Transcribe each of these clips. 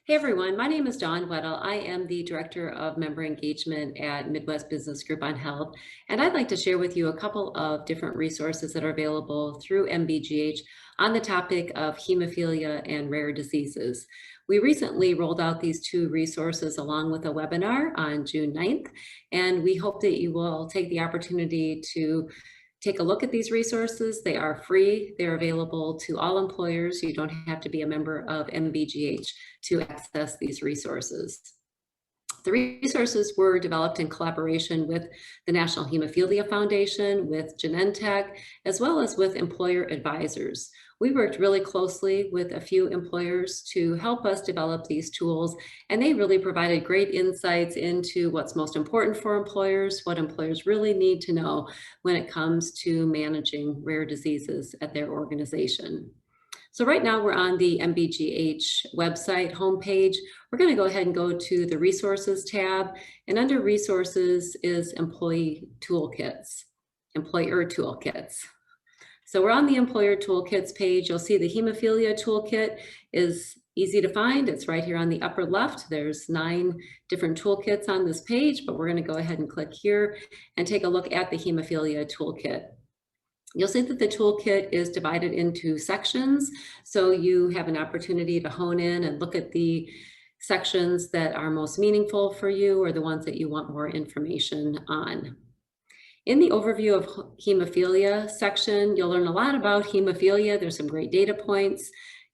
Hey everyone, my name is Dawn Weddle. I am the Director of Member Engagement at Midwest Business Group on Health, and I'd like to share with you a couple of different resources that are available through MBGH on the topic of hemophilia and rare diseases. We recently rolled out these two resources along with a webinar on June 9th, and we hope that you will take the opportunity to take a look at these resources. They are free. They're available to all employers. You don't have to be a member of MBGH to access these resources. The resources were developed in collaboration with the National Hemophilia Foundation, with Genentech, as well as with employer advisors. We worked really closely with a few employers to help us develop these tools, and they really provided great insights into what's most important for employers, what employers really need to know when it comes to managing rare diseases at their organization. So right now we're on the MBGH website homepage. We're going to go ahead and go to the resources tab, and under resources is employer toolkits. So we're on the employer toolkits page. You'll see the hemophilia toolkit is easy to find. It's right here on the upper left. There's 9 different toolkits on this page, but we're going to go ahead and click here and take a look at the hemophilia toolkit. You'll see that the toolkit is divided into sections, so you have an opportunity to hone in and look at the sections that are most meaningful for you or the ones that you want more information on. In the overview of hemophilia section, you'll learn a lot about hemophilia. There's some great data points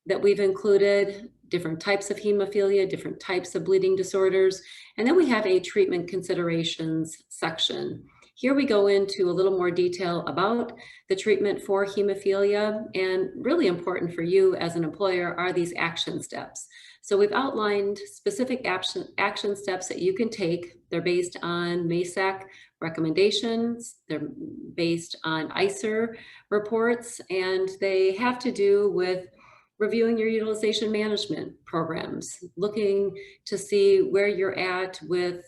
that we've included, different types of hemophilia, different types of bleeding disorders, and then we have a treatment considerations section. Here we go into a little more detail about the treatment for hemophilia, and really important for you as an employer are these action steps. So we've outlined specific action steps that you can take. They're based on MASAC recommendations, they're based on ICER reports, and they have to do with reviewing your utilization management programs, looking to see where you're at with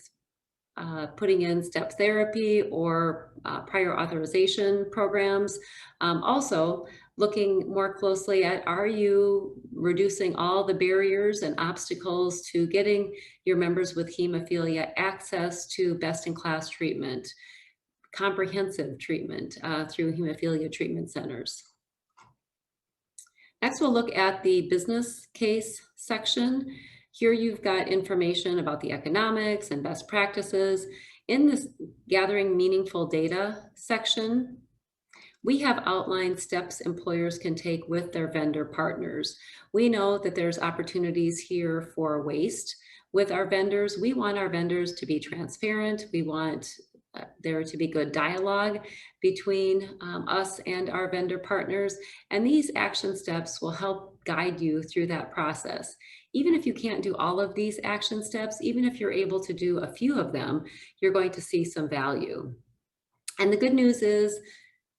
putting in step therapy or prior authorization programs. Also, looking more closely at, are you reducing all the barriers and obstacles to getting your members with hemophilia access to best-in-class treatment, comprehensive treatment through hemophilia treatment centers. Next, we'll look at the business case section. Here you've got information about the economics and best practices. In this gathering meaningful data section, we have outlined steps employers can take with their vendor partners. We know that there's opportunities here for waste with our vendors. We want our vendors to be transparent. We want there to be good dialogue between us and our vendor partners. And these action steps will help guide you through that process. Even if you can't do all of these action steps, even if you're able to do a few of them, you're going to see some value. And the good news is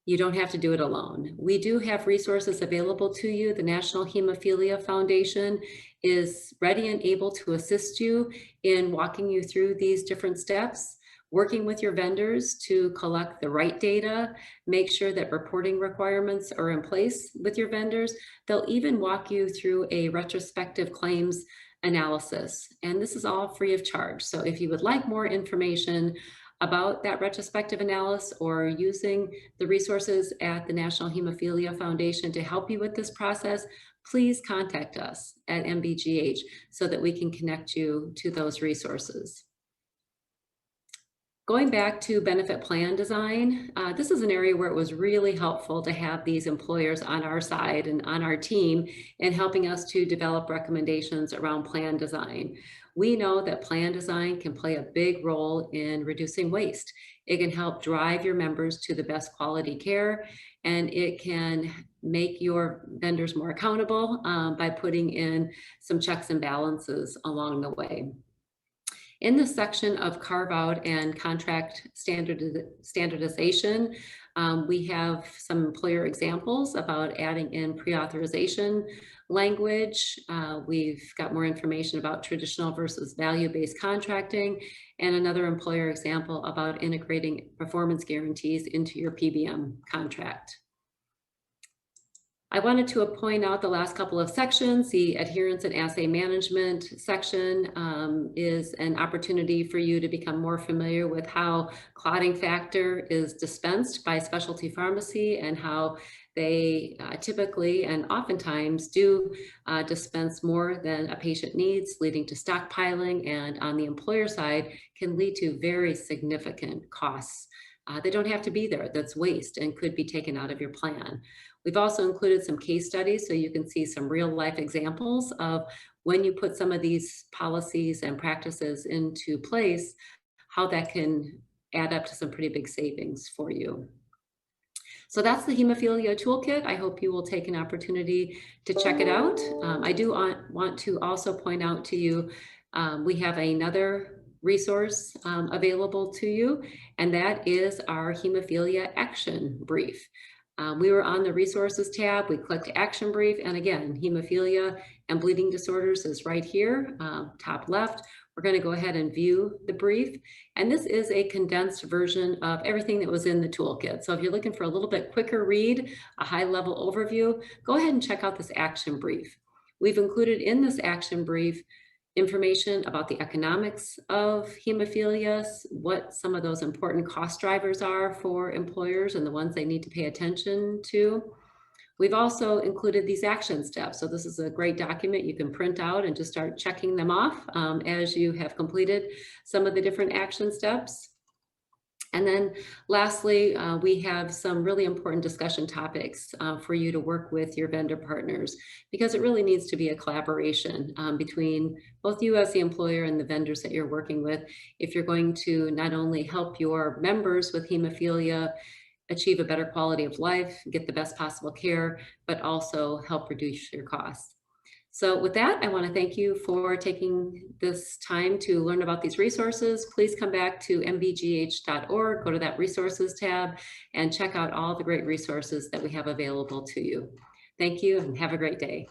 you don't have to do it alone. We do have resources available to you. The National Hemophilia Foundation is ready and able to assist you in walking you through these different steps, working with your vendors to collect the right data, make sure that reporting requirements are in place with your vendors. They'll even walk you through a retrospective claims analysis, and this is all free of charge. So if you would like more information about that retrospective analysis or using the resources at the National Hemophilia Foundation to help you with this process, please contact us at MBGH so that we can connect you to those resources. Going back to benefit plan design, this is an area where it was really helpful to have these employers on our side and on our team in helping us to develop recommendations around plan design. We know that plan design can play a big role in reducing waste. It can help drive your members to the best quality care, and it can make your vendors more accountable by putting in some checks and balances along the way. In the section of carve out and contract standardization, we have some employer examples about adding in pre-authorization language. We've got more information about traditional versus value-based contracting, and another employer example about integrating performance guarantees into your PBM contract. I wanted to point out the last couple of sections. The adherence and assay management section is an opportunity for you to become more familiar with how clotting factor is dispensed by specialty pharmacy and how they typically and oftentimes do dispense more than a patient needs, leading to stockpiling, and on the employer side can lead to very significant costs. They don't have to be there. That's waste and could be taken out of your plan. We've also included some case studies so you can see some real life examples of when you put some of these policies and practices into place, how that can add up to some pretty big savings for you. So that's the hemophilia toolkit. I hope you will take an opportunity to check it out. I do want to also point out to you, we have another resource available to you, and that is our hemophilia action brief. We were on the resources tab, we clicked action brief, and again, hemophilia and bleeding disorders is right here, top left. We're going to go ahead and view the brief. And this is a condensed version of everything that was in the toolkit. So if you're looking for a little bit quicker read, a high level overview, go ahead and check out this action brief. We've included in this action brief information about the economics of hemophilia, what some of those important cost drivers are for employers and the ones they need to pay attention to. We've also included these action steps. So this is a great document you can print out and just start checking them off as you have completed some of the different action steps. And then lastly, we have some really important discussion topics for you to work with your vendor partners, because it really needs to be a collaboration between both you as the employer and the vendors that you're working with if you're going to not only help your members with hemophilia achieve a better quality of life, get the best possible care, but also help reduce your costs. So with that, I want to thank you for taking this time to learn about these resources. Please come back to mbgh.org, go to that resources tab, and check out all the great resources that we have available to you. Thank you and have a great day.